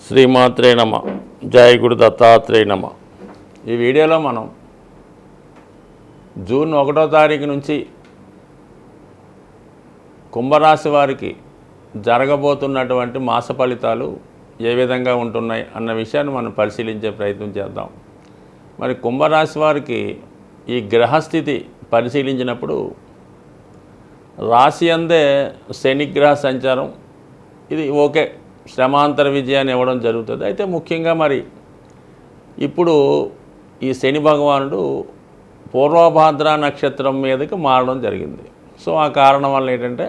శ్రీమాత్రే నమ. జయ గురు దత్తాత్రేయ నమ. ఈ వీడియోలో మనం జూన్ 1వ తారీఖు నుంచి కుంభరాశి వారికి జరగబోతున్నటువంటి మాస ఫలితాలు ఏ విధంగా ఉంటున్నాయి అన్న విషయాన్ని మనం పరిశీలించే ప్రయత్నం చేద్దాం. మరి కుంభరాశి వారికి ఈ గ్రహస్థితి పరిశీలించినప్పుడు రాశి అందే శనిగ్రహ సంచారం ఇది ఓకే, శ్రమాంతర విజయాన్ని ఇవ్వడం జరుగుతుంది. అయితే ముఖ్యంగా మరి ఇప్పుడు ఈ శని భగవానుడు పూర్వభాద్ర నక్షత్రం మీదకి మారడం జరిగింది. సో ఆ కారణం వల్ల ఏంటంటే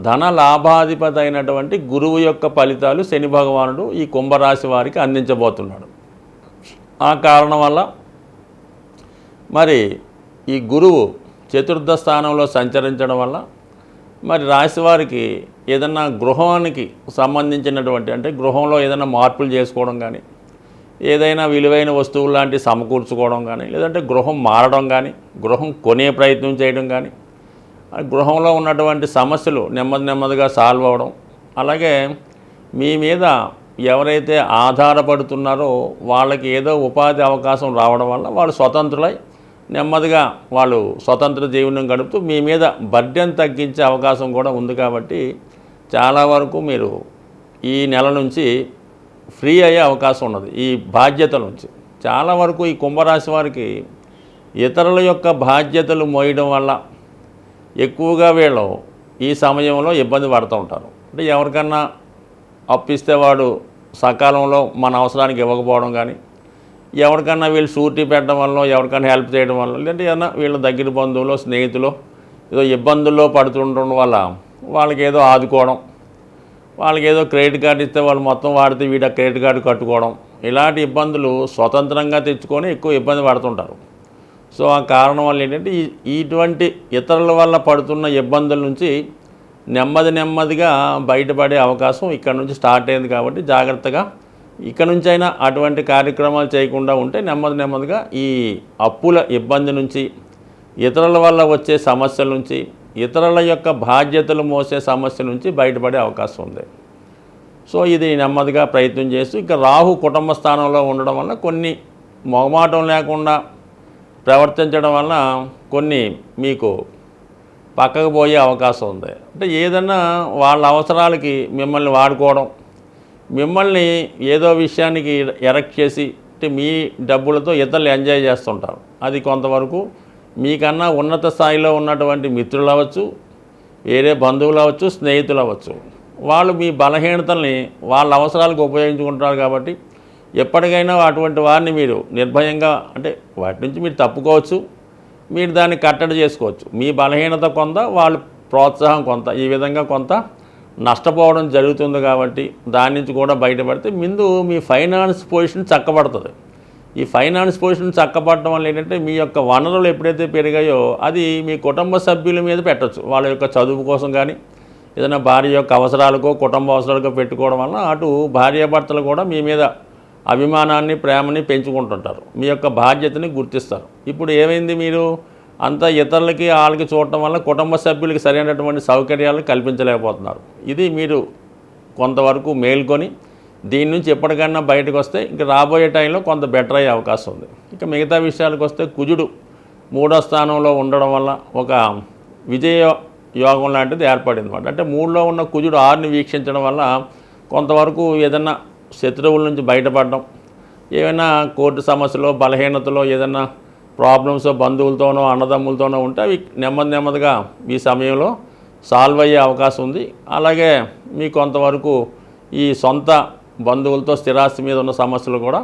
ధన లాభాధిపతి అయినటువంటి గురువు యొక్క ఫలితాలు శని భగవానుడు ఈ కుంభరాశి వారికి అందించబోతున్నాడు. ఆ కారణం వల్ల మరి ఈ గురువు చతుర్థ స్థానంలో సంచరించడం వల్ల మరి రాశి వారికి ఏదన్నా గృహానికి సంబంధించినటువంటి అంటే గృహంలో ఏదైనా మార్పులు చేసుకోవడం కానీ, ఏదైనా విలువైన వస్తువులు లాంటి సమకూర్చుకోవడం కానీ, లేదంటే గృహం మారడం కానీ, గృహం కొనే ప్రయత్నం చేయడం కానీ, గృహంలో ఉన్నటువంటి సమస్యలు నెమ్మదిగా సాల్వ్ అవ్వడం, అలాగే మీ మీద ఎవరైతే ఆధారపడుతున్నారో వాళ్ళకి ఏదో ఉపాధి అవకాశం రావడం వల్ల వాళ్ళు స్వతంత్రులై నెమ్మదిగా వాళ్ళు స్వతంత్ర జీవనం గడుపుతూ మీ మీద బర్డెన్ తగ్గించే అవకాశం కూడా ఉంది. కాబట్టి చాలా వరకు మీరు ఈ నెల నుంచి ఫ్రీ అయ్యే అవకాశం ఉన్నది. ఈ బాధ్యతల నుంచి చాలా వరకు ఈ కుంభరాశి వారికి ఇతరుల యొక్క బాధ్యతలు మోయడం వల్ల ఎక్కువగా వీళ్ళు ఈ సమయంలో ఇబ్బంది పడుతూ ఉంటారు. అంటే ఎవరికన్నా అప్పిస్తే వాడు సకాలంలో మన అవసరానికి ఇవ్వకపోవడం కానీ, ఎవరికన్నా వీళ్ళు షూరిటీ పెట్టడం వల్ల, ఎవరికైనా హెల్ప్ చేయడం వల్ల, లేదంటే ఏదైనా వీళ్ళ దగ్గర బంధువులు స్నేహితులు ఏదో ఇబ్బందుల్లో పడుతుండడం వల్ల వాళ్ళకి ఏదో ఆదుకోవడం, వాళ్ళకి ఏదో క్రెడిట్ కార్డు ఇస్తే వాళ్ళు మొత్తం వాడితే వీడు క్రెడిట్ కార్డు కట్టుకోవడం, ఇలాంటి ఇబ్బందులు స్వతంత్రంగా తెచ్చుకొని ఎక్కువ ఇబ్బంది పడుతుంటారు. సో ఆ కారణం వల్ల ఏంటంటే ఇటువంటి ఇతరుల వల్ల పడుతున్న ఇబ్బందుల నుంచి నెమ్మదిగా బయటపడే అవకాశం ఇక్కడ నుంచి స్టార్ట్ అయింది. కాబట్టి జాగ్రత్తగా ఇక్కడ నుంచి అయినా అటువంటి కార్యక్రమాలు చేయకుండా ఉంటే నెమ్మదిగా ఈ అప్పుల ఇబ్బంది నుంచి, ఇతరుల వల్ల వచ్చే సమస్యల నుంచి, ఇతరుల యొక్క బాధ్యతలు మోసే సమస్య నుంచి బయటపడే అవకాశం ఉంది. సో ఇది నెమ్మదిగా ప్రయత్నం చేస్తూ ఇక రాహు కుటుంబ స్థానంలో ఉండడం వల్ల కొన్ని మొహమాటం లేకుండా ప్రవర్తించడం వల్ల కొన్ని మీకు పక్కకు పోయే అవకాశం ఉంది. అంటే ఏదన్నా వాళ్ళ అవసరాలకి మిమ్మల్ని వాడుకోవడం, మిమ్మల్ని ఏదో విషయానికి ఎరెక్ట్ చేసి అంటే మీ డబ్బులతో ఇతరులు ఎంజాయ్ చేస్తుంటారు. అది కొంతవరకు మీకన్నా ఉన్నత స్థాయిలో ఉన్నటువంటి మిత్రులు అవ్వచ్చు, వేరే బంధువులు అవ్వచ్చు, స్నేహితులు అవ్వచ్చు, వాళ్ళు మీ బలహీనతల్ని వాళ్ళ అవసరాలకు ఉపయోగించుకుంటారు. కాబట్టి ఎప్పటికైనా అటువంటి వారిని మీరు నిర్భయంగా అంటే వాటి నుంచి మీరు తప్పుకోవచ్చు, మీరు దాన్ని కట్టడి చేసుకోవచ్చు. మీ బలహీనత కొంత, వాళ్ళు ప్రోత్సాహం కొంత, ఈ విధంగా కొంత నష్టపోవడం జరుగుతుంది. కాబట్టి దాని నుంచి కూడా బయటపడితే ముందు మీ ఫైనాన్స్ పొజిషన్ చక్కబడుతుంది. ఈ ఫైనాన్స్ పొజిషన్ చక్కబడటం వల్ల ఏంటంటే మీ యొక్క వనరులు ఎప్పుడైతే పెరిగాయో అది మీ కుటుంబ సభ్యుల మీద పెట్టచ్చు. వాళ్ళ యొక్క చదువు కోసం కానీ, ఏదైనా భార్య యొక్క అవసరాలకో కుటుంబ అవసరాలకో పెట్టుకోవడం వల్ల అటు భార్యాభర్తలు కూడా మీ మీద అభిమానాన్ని ప్రేమని పెంచుకుంటుంటారు, మీ యొక్క బాధ్యతని గుర్తిస్తారు. ఇప్పుడు ఏమైంది, మీరు అంతా ఇతరులకి వాళ్ళకి చూడటం వల్ల కుటుంబ సభ్యులకి సరైనటువంటి సౌకర్యాలను కల్పించలేకపోతున్నారు. ఇది మీరు కొంతవరకు మేల్కొని దీని నుంచి ఎప్పటికైనా బయటకు వస్తే ఇంక రాబోయే టైంలో కొంత బెటర్ అయ్యే అవకాశం ఉంది. ఇక మిగతా విషయాలకు వస్తే కుజుడు 3వ స్థానంలో ఉండడం వల్ల ఒక విజయ యోగం లాంటిది ఏర్పడింది అన్నమాట. అంటే 3లో ఉన్న కుజుడు 6ని వీక్షించడం వల్ల కొంతవరకు ఏదన్నా శత్రువుల నుంచి బయటపడడం, ఏమైనా కోర్టు సమస్యలో బలహీనతలో ఏదైనా ప్రాబ్లమ్స్ బంధువులతోనో అన్నదమ్ములతోనో ఉంటే అవి నెమ్మదిగా ఈ సమయంలో సాల్వ్ అయ్యే అవకాశం ఉంది. అలాగే మీ కొంతవరకు ఈ సొంత బంధువులతో స్థిరాస్తి మీద ఉన్న సమస్యలు కూడా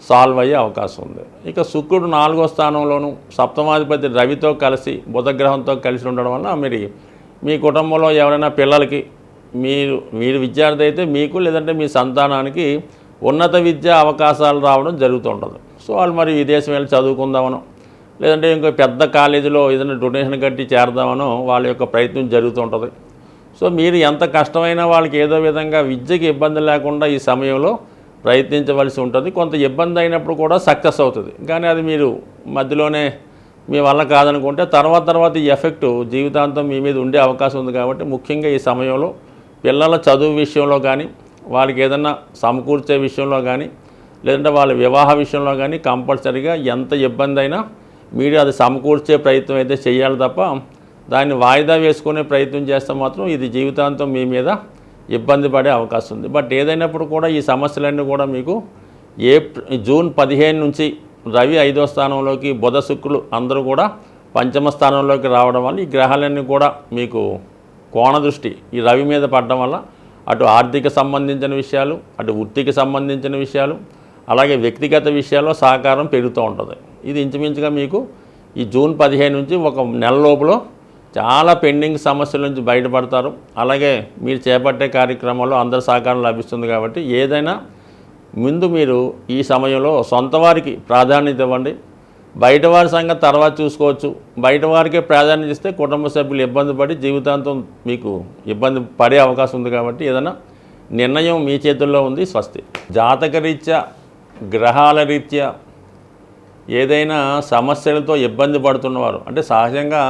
సాల్వ్ అయ్యే అవకాశం ఉంది. ఇక శుక్రుడు 4వ స్థానంలోనూ సప్తమాధిపతి రవితో కలిసి బుధగ్రహంతో కలిసి ఉండడం వల్ల మీ కుటుంబంలో ఎవరైనా పిల్లలకి మీరు విద్యార్థి అయితే మీకు లేదంటే మీ సంతానానికి ఉన్నత విద్యా అవకాశాలు రావడం జరుగుతూ ఉంటుంది. సో వాళ్ళు మరి విదేశం వెళ్ళి చదువుకుందామనో, లేదంటే ఇంకో పెద్ద కాలేజీలో ఏదైనా డొనేషన్ కట్టి చేరదామనో వాళ్ళ యొక్క ప్రయత్నం జరుగుతూ ఉంటుంది. సో మీరు ఎంత కష్టమైనా వాళ్ళకి ఏదో విధంగా విద్యకి ఇబ్బంది లేకుండా ఈ సమయంలో ప్రయత్నించవలసి ఉంటుంది. కొంత ఇబ్బంది అయినప్పుడు కూడా సక్సెస్ అవుతుంది. కానీ అది మీరు మధ్యలోనే మీ వల్ల కాదనుకుంటే తర్వాత ఈ ఎఫెక్టు జీవితాంతం మీ మీద ఉండే అవకాశం ఉంది. కాబట్టి ముఖ్యంగా ఈ సమయంలో పిల్లల చదువు విషయంలో కానీ, వాళ్ళకి ఏదన్నా సమకూర్చే విషయంలో కానీ లేదంటే వాళ్ళ వివాహ విషయంలో కానీ కంపల్సరీగా ఎంత ఇబ్బంది అయినా మీరు అది సమకూర్చే ప్రయత్నం అయితే చేయాలి తప్ప దాన్ని వాయిదా వేసుకునే ప్రయత్నం చేస్తే మాత్రం ఇది జీవితాంతం మీ మీద ఇబ్బంది పడే అవకాశం ఉంది. బట్ ఏదైనప్పుడు కూడా ఈ సమస్యలన్నీ కూడా మీకు జూన్ 15 నుంచి రవి 5వ స్థానంలోకి, బుధ శుక్రులు అందరూ కూడా పంచమ స్థానంలోకి రావడం వల్ల ఈ గ్రహాలన్నీ కూడా మీకు కోణ దృష్టి ఈ రవి మీద పడడం వల్ల అటు ఆర్థిక సంబంధించిన విషయాలు, అటు వృత్తికి సంబంధించిన విషయాలు, అలాగే వ్యక్తిగత విషయాల్లో సహకారం పెరుగుతూ ఉంటుంది. ఇది ఇంచుమించుగా మీకు ఈ జూన్ 15 నుంచి ఒక నెల లోపల చాలా పెండింగ్ సమస్యల నుంచి బయటపడతారు. అలాగే మీరు చేపట్టే కార్యక్రమాల్లో అందరి సహకారం లభిస్తుంది. కాబట్టి ఏదైనా ముందు మీరు ఈ సమయంలో సొంత వారికి ప్రాధాన్యత ఇవ్వండి. బయట వారి సంగతి తర్వాత చూసుకోవచ్చు. బయట వారికే ప్రాధాన్యత ఇస్తే కుటుంబ సభ్యులు ఇబ్బంది పడి జీవితాంతం మీకు ఇబ్బంది పడే అవకాశం ఉంది. కాబట్టి ఏదైనా నిర్ణయం మీ చేతుల్లో ఉంది. స్వస్తి. జాతకరీత్యా, గ్రహాల రీత్యా ఏదైనా సమస్యలతో ఇబ్బంది పడుతున్నవారు, అంటే సహజంగా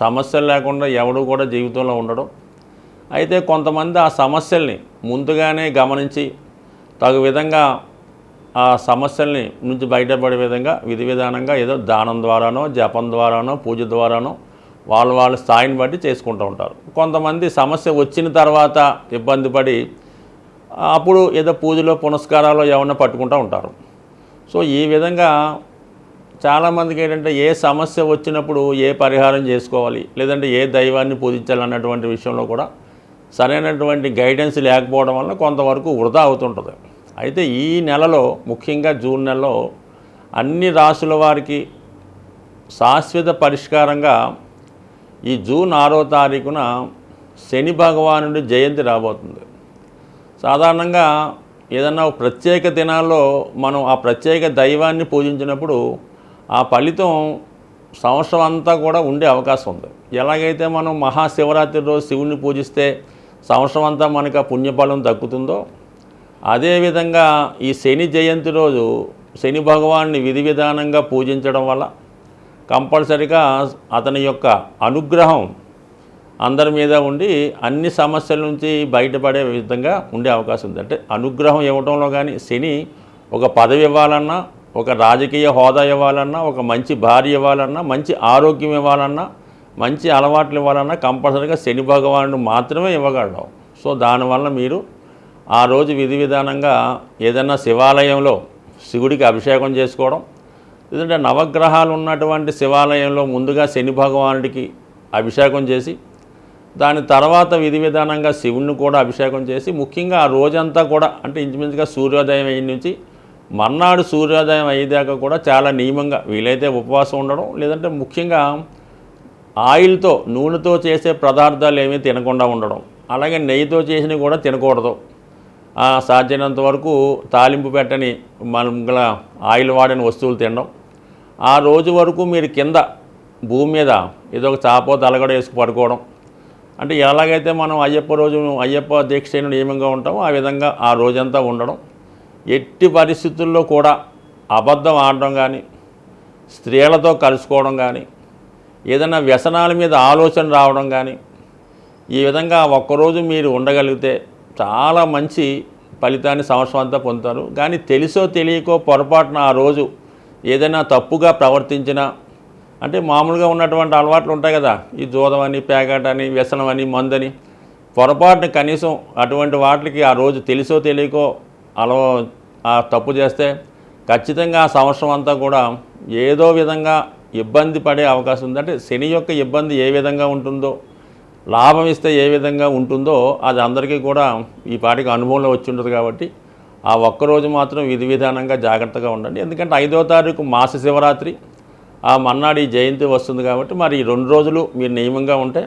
సమస్యలు లేకుండా ఎవడు కూడా జీవితంలో ఉండడం. అయితే కొంతమంది ఆ సమస్యల్ని ముందుగానే గమనించి తగు విధంగా ఆ సమస్యల్ని నుంచి బయటపడే విధంగా విధి విధానంగా ఏదో దానం ద్వారానో, జపం ద్వారానో, పూజ ద్వారానో వాళ్ళ స్థాయిని బట్టి చేసుకుంటూ ఉంటారు. కొంతమంది సమస్య వచ్చిన తర్వాత ఇబ్బంది పడి అప్పుడు ఏదో పూజలో పునస్కారాలు ఏమన్నా పట్టుకుంటూ ఉంటారు. సో ఈ విధంగా చాలామందికి ఏంటంటే ఏ సమస్య వచ్చినప్పుడు ఏ పరిహారం చేసుకోవాలి, లేదంటే ఏ దైవాన్ని పూజించాలి అన్నటువంటి విషయంలో కూడా సరైనటువంటి గైడెన్స్ లేకపోవడం వల్ల కొంతవరకు వృధా అవుతుంటుంది. అయితే ఈ నెలలో ముఖ్యంగా జూన్ నెలలో అన్ని రాశుల వారికి శాశ్వత పరిష్కారంగా ఈ జూన్ 6వ తారీఖున శని భగవానుడి జయంతి రాబోతుంది. సాధారణంగా ఏదన్నా ప్రత్యేక దినాల్లో మనం ఆ ప్రత్యేక దైవాన్ని పూజించినప్పుడు ఆ ఫలితం సంవత్సరం అంతా కూడా ఉండే అవకాశం ఉంది. ఎలాగైతే మనం మహాశివరాత్రి రోజు శివుని పూజిస్తే సంవత్సరం అంతా మనకు ఆ పుణ్యఫలం దక్కుతుందో, అదేవిధంగా ఈ శని జయంతి రోజు శని భగవాన్ని విధి విధానంగా పూజించడం వల్ల కంపల్సరిగా అతని యొక్క అనుగ్రహం అందరి మీద ఉండి అన్ని సమస్యల నుంచి బయటపడే విధంగా ఉండే అవకాశం ఉంది. అంటే అనుగ్రహం ఇవ్వడంలో కానీ శని ఒక పదవి ఇవ్వాలన్నా, ఒక రాజకీయ హోదా ఇవ్వాలన్నా, ఒక మంచి భార్య ఇవ్వాలన్నా, మంచి ఆరోగ్యం ఇవ్వాలన్నా, మంచి అలవాట్లు ఇవ్వాలన్నా కంపల్సరీగా శని భగవానుడు మాత్రమే ఇవ్వగలడు. సో దానివల్ల మీరు ఆ రోజు విధి విధానంగా ఏదైనా శివాలయంలో శివుడికి అభిషేకం చేసుకోవడం, లేదంటే నవగ్రహాలు ఉన్నటువంటి శివాలయంలో ముందుగా శని భగవానుడికి అభిషేకం చేసి దాని తర్వాత విధి విధానంగా శివుణ్ణి కూడా అభిషేకం చేసి ముఖ్యంగా ఆ రోజంతా కూడా అంటే ఇంచుమించుగా సూర్యోదయం అయిన నుంచి మర్నాడు సూర్యోదయం అయ్యేదాకా కూడా చాలా నియమంగా వీలైతే ఉపవాసం ఉండడం, లేదంటే ముఖ్యంగా ఆయిల్తో నూనెతో చేసే పదార్థాలు ఏమీ తినకుండా ఉండడం, అలాగే నెయ్యితో చేసినవి కూడా తినకూడదు. సాధ్యమైనంత వరకు తాలింపు పెట్టని మన ఆయిల్ వాడని వస్తువులు తినడం. ఆ రోజు వరకు మీరు కింద భూమి మీద ఏదో ఒక చాపో తలగడ వేసుకు పడుకోవడం. అంటే ఎలాగైతే మనం అయ్యప్ప దీక్ష నియమంగా ఉంటామో ఆ విధంగా ఆ రోజంతా ఉండడం. ఎట్టి పరిస్థితుల్లో కూడా అబద్ధం ఆడడం కానీ, స్త్రీలతో కలుసుకోవడం కానీ, ఏదైనా వ్యసనాల మీద ఆలోచన రావడం కానీ, ఈ విధంగా ఒక్కరోజు మీరు ఉండగలిగితే చాలా మంచి ఫలితాన్ని సంవత్సరం అంతా పొందుతారు. కానీ తెలుసో తెలియకో పొరపాటున ఆ రోజు ఏదైనా తప్పుగా ప్రవర్తించినా, అంటే మామూలుగా ఉన్నటువంటి అలవాట్లు ఉంటాయి కదా, ఈ జూదమని, పేకాటని, వ్యసనమని, మందని, పొరపాటున కనీసం అటువంటి వాటికి ఆ రోజు తెలుసో తెలియకో ఆ తప్పు చేస్తే ఖచ్చితంగా ఆ సంవత్సరం అంతా కూడా ఏదో విధంగా ఇబ్బంది పడే అవకాశం ఉంది. అంటే శని యొక్క ఇబ్బంది ఏ విధంగా ఉంటుందో, లాభం ఇస్తే ఏ విధంగా ఉంటుందో అది అందరికీ కూడా ఈ పాటికి అనుభవంలో వచ్చి ఉంటుంది. కాబట్టి ఆ ఒక్కరోజు మాత్రం విధి విధానంగా జాగ్రత్తగా ఉండండి. ఎందుకంటే 5వ తారీఖు మాస శివరాత్రి, ఆ మన్నాడు ఈ జయంతి వస్తుంది. కాబట్టి మరి ఈ 2 రోజులు మీరు నియమంగా ఉంటే